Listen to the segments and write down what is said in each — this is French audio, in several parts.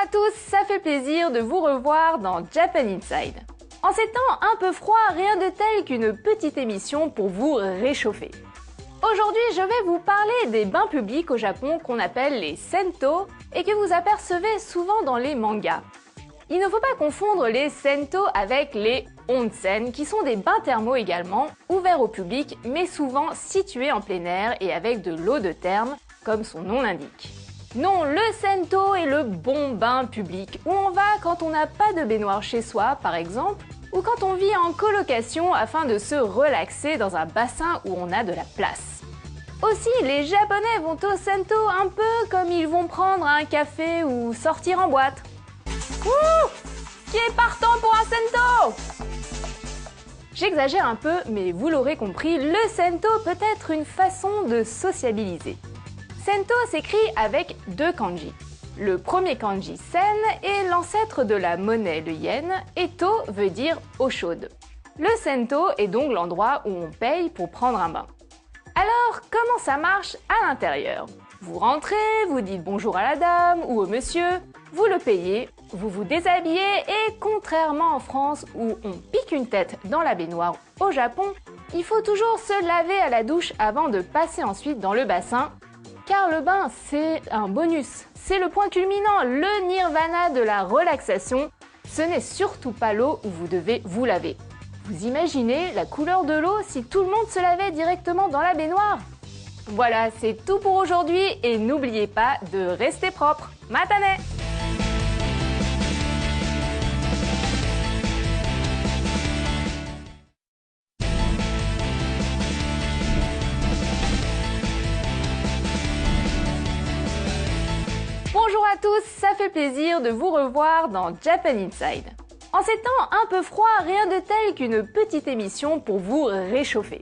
à tous, ça fait plaisir de vous revoir dans Japan Inside. En ces temps un peu froids, rien de tel qu'une petite émission pour vous réchauffer. Aujourd'hui, je vais vous parler des bains publics au Japon qu'on appelle les sento et que vous apercevez souvent dans les mangas. Il ne faut pas confondre les sento avec les onsen, qui sont des bains thermaux également, ouverts au public, mais souvent situés en plein air et avec de l'eau de therme, comme son nom l'indique. Non, le sento est le bon bain public, où on va quand on n'a pas de baignoire chez soi, par exemple, ou quand on vit en colocation afin de se relaxer dans un bassin où on a de la place. Aussi, les Japonais vont au sento un peu comme ils vont prendre un café ou sortir en boîte. Ouh! Qui est partant pour un sento? J'exagère un peu, mais vous l'aurez compris, le sento peut être une façon de sociabiliser. Sento s'écrit avec deux kanji. Le premier kanji sen est l'ancêtre de la monnaie, le yen, et to veut dire eau chaude. Le sento est donc l'endroit où on paye pour prendre un bain. Alors, comment ça marche à l'intérieur? Vous rentrez, vous dites bonjour à la dame ou au monsieur, vous le payez, vous vous déshabillez et contrairement en France où on pique une tête dans la baignoire, au Japon, il faut toujours se laver à la douche avant de passer ensuite dans le bassin, car le bain c'est un bonus, c'est le point culminant, le nirvana de la relaxation, ce n'est surtout pas l'eau où vous devez vous laver. Vous imaginez la couleur de l'eau si tout le monde se lavait directement dans la baignoire? Voilà, c'est tout pour aujourd'hui et n'oubliez pas de rester propre. Matane! Bonjour à tous, ça fait plaisir de vous revoir dans Japan Inside. En ces temps un peu froids, rien de tel qu'une petite émission pour vous réchauffer.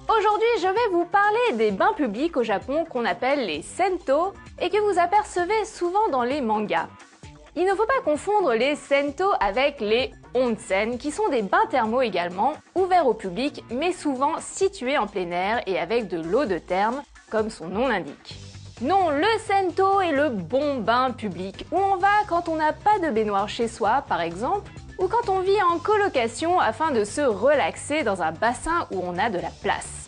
Aujourd'hui, je vais vous parler des bains publics au Japon qu'on appelle les sento et que vous apercevez souvent dans les mangas. Il ne faut pas confondre les sento avec les onsen, qui sont des bains thermaux également, ouverts au public, mais souvent situés en plein air et avec de l'eau de therme, comme son nom l'indique. Non, le sento est le bon bain public, où on va quand on n'a pas de baignoire chez soi, par exemple, ou quand on vit en colocation afin de se relaxer dans un bassin où on a de la place.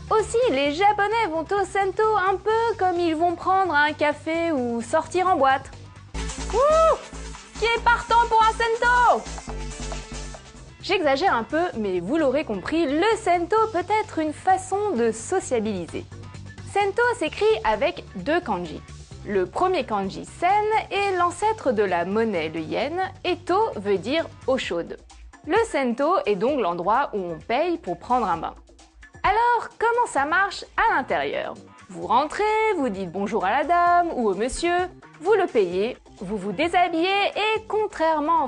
Aussi, les Japonais vont au sento un peu comme ils vont prendre un café ou sortir en boîte. Ouh! Qui est partant pour un sento? J'exagère un peu, mais vous l'aurez compris, le sento peut être une façon de sociabiliser. Sento s'écrit avec deux kanji. Le premier kanji sen est l'ancêtre de la monnaie, le yen, et to veut dire eau chaude. Le sento est donc l'endroit où on paye pour prendre un bain. Alors, comment ça marche à l'intérieur? Vous rentrez, vous dites bonjour à la dame ou au monsieur, vous le payez, vous vous déshabillez et contrairement en